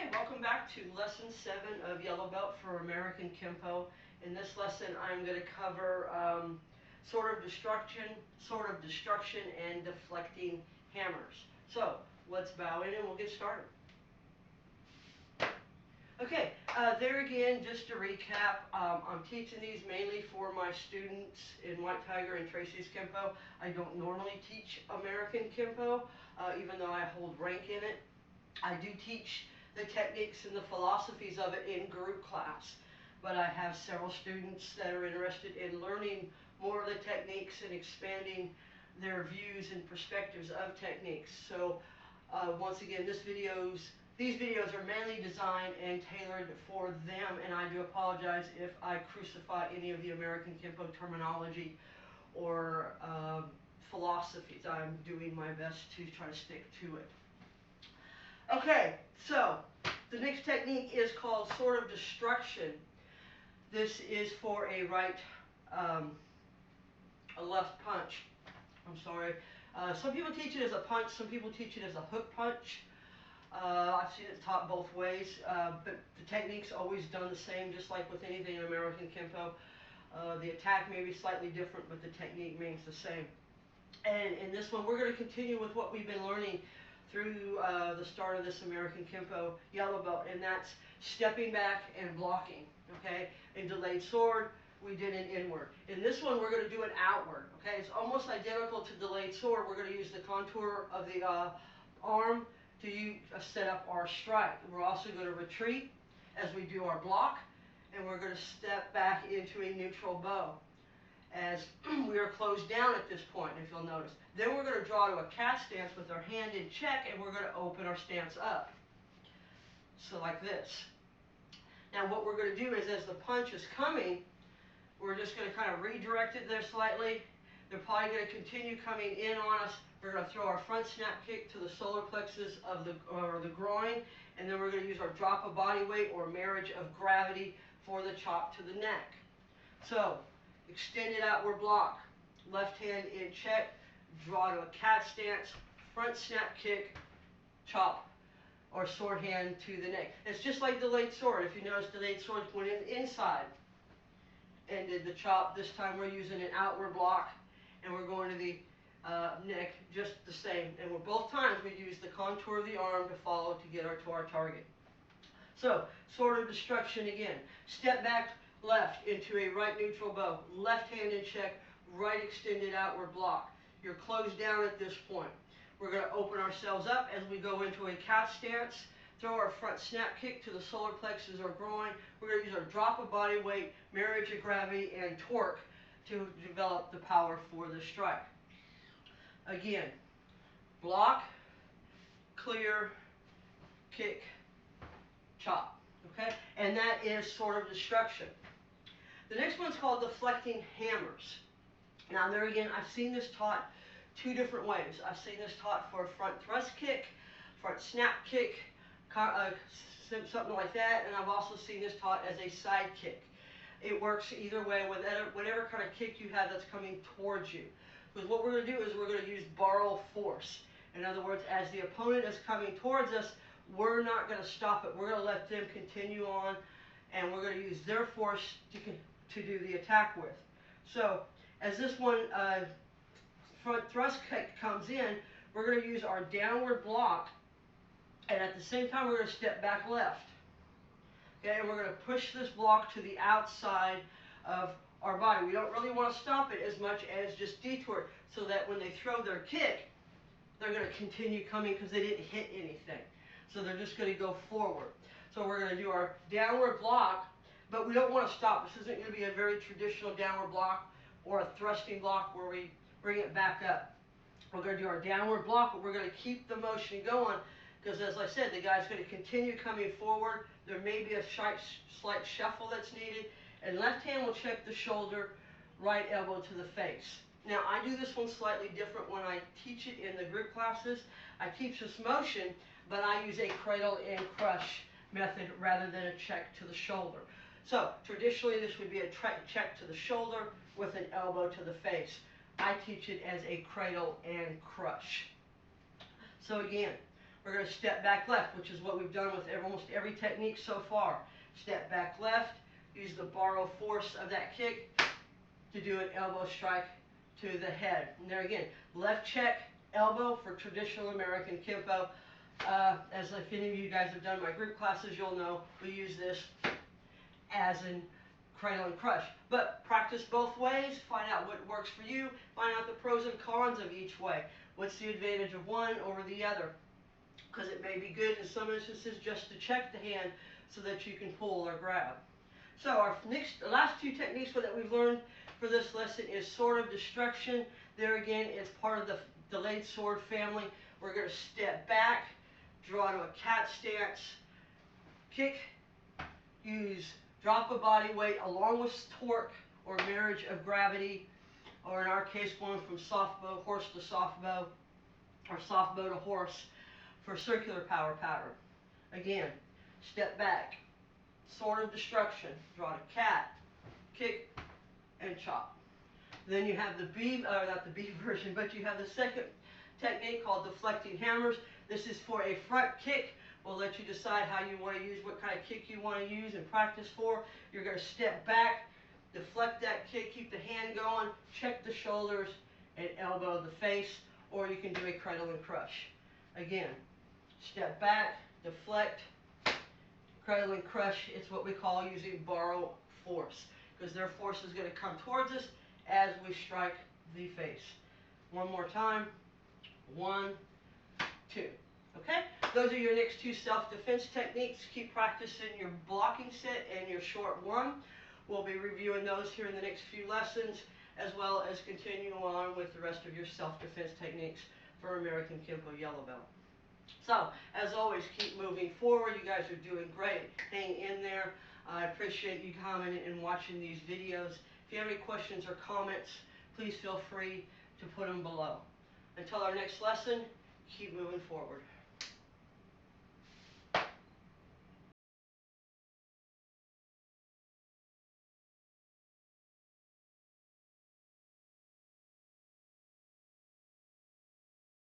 Okay, welcome back to Lesson 7 of Yellow Belt for American Kenpo. In this lesson, I'm going to cover sword of destruction, and deflecting hammers. So, let's bow in and we'll get started. Okay, there again, just to recap, I'm teaching these mainly for my students in White Tiger and Tracy's Kenpo. I don't normally teach American Kenpo, even though I hold rank in it. I do teach the techniques and the philosophies of it in group class, but I have several students that are interested in learning more of the techniques and expanding their views and perspectives of techniques. So once again, these videos are mainly designed and tailored for them, and I do apologize if I crucify any of the American Kenpo terminology or philosophies. I'm doing my best to try to stick to it. Okay, so the next technique is called sword of destruction. This is for a left punch. I'm sorry. Some people teach it as a punch. Some people teach it as a hook punch. I've seen it taught both ways, but the technique's always done the same, just like with anything in American Kenpo. The attack may be slightly different, but the technique remains the same. And in this one, we're going to continue with what we've been learning through the start of this American Kenpo Yellow Belt, and that's stepping back and blocking. Okay, in delayed sword, we did an inward. In this one, we're going to do an outward. Okay, it's almost identical to delayed sword. We're going to use the contour of the arm to set up our strike. We're also going to retreat as we do our block, and we're going to step back into a neutral bow as we are closed down at this point, if you'll notice. Then we're going to draw to a cat stance with our hand in check, and we're going to open our stance up. So like this. Now what we're going to do is, as the punch is coming, we're just going to kind of redirect it there slightly. They're probably going to continue coming in on us. We're going to throw our front snap kick to the solar plexus of the groin, and then we're going to use our drop of body weight or marriage of gravity for the chop to the neck. So, extended outward block, left hand in check, draw to a cat stance, front snap kick, chop, or sword hand to the neck. It's just like delayed sword. If you notice, delayed sword went inside and did the chop. This time we're using an outward block, and we're going to the neck just the same. And both times we use the contour of the arm to follow to get to our target. So, sword of destruction again. Step back left into a right neutral bow. Left hand in check, right extended outward block. You're closed down at this point. We're going to open ourselves up as we go into a cat stance. Throw our front snap kick to the solar plexus or groin. We're going to use our drop of body weight, marriage of gravity, and torque to develop the power for the strike. Again, block, clear, kick, chop. Okay? And that is sword of destruction. The next one's called deflecting hammers. Now there again, I've seen this taught two different ways. I've seen this taught for a front thrust kick, front snap kick, something like that, and I've also seen this taught as a side kick. It works either way with whatever kind of kick you have that's coming towards you. Because what we're going to do is we're going to use borrow force. In other words, as the opponent is coming towards us, we're not going to stop it. We're going to let them continue on, and we're going to use their force to do the attack with. So, as this one front thrust kick comes in, we're going to use our downward block, and at the same time we're going to step back left. Okay, and we're going to push this block to the outside of our body. We don't really want to stop it as much as just detour, so that when they throw their kick, they're going to continue coming because they didn't hit anything. So they're just going to go forward. So we're going to do our downward block, but we don't want to stop. This isn't going to be a very traditional downward block or a thrusting block where we bring it back up. We're going to do our downward block, but we're going to keep the motion going because, as I said, the guy's going to continue coming forward. There may be a slight shuffle that's needed, and left hand will check the shoulder, right elbow to the face. Now, I do this one slightly different when I teach it in the group classes. I teach this motion, but I use a cradle and crush method rather than a check to the shoulder. So, traditionally, this would be a check to the shoulder with an elbow to the face. I teach it as a cradle and crush. So again, we're going to step back left, which is what we've done with almost every technique so far. Step back left, use the borrow force of that kick to do an elbow strike to the head. And there again, left check, elbow for traditional American Kenpo. As if any of you guys have done my group classes, you'll know we use this as in cradle and crush. But practice both ways, find out what works for you, find out the pros and cons of each way. What's the advantage of one over the other? Because it may be good in some instances just to check the hand so that you can pull or grab. So our last two techniques that we've learned for this lesson is sword of destruction. There again, it's part of the delayed sword family. We're going to step back, draw to a cat stance, kick, use drop of body weight along with torque or marriage of gravity, or in our case going from soft bow, horse to soft bow, or soft bow to horse for circular power pattern. Again, step back, sword of destruction, draw to cat, kick, and chop. Then you have the B, not the B version, but you have the second technique called deflecting hammers. This is for a front kick. We'll let you decide how you want to use, what kind of kick you want to use and practice for. You're going to step back, deflect that kick, keep the hand going, check the shoulders, and elbow the face, or you can do a cradle and crush. Again, step back, deflect, cradle and crush. It's what we call using borrow force, because their force is going to come towards us as we strike the face. One more time. 1, 2. Okay? Those are your next two self-defense techniques. Keep practicing your blocking set and your short one. We'll be reviewing those here in the next few lessons, as well as continue on with the rest of your self-defense techniques for American Kenpo Yellow Belt. So, as always, keep moving forward. You guys are doing great. Hang in there. I appreciate you commenting and watching these videos. If you have any questions or comments, please feel free to put them below. Until our next lesson, keep moving forward.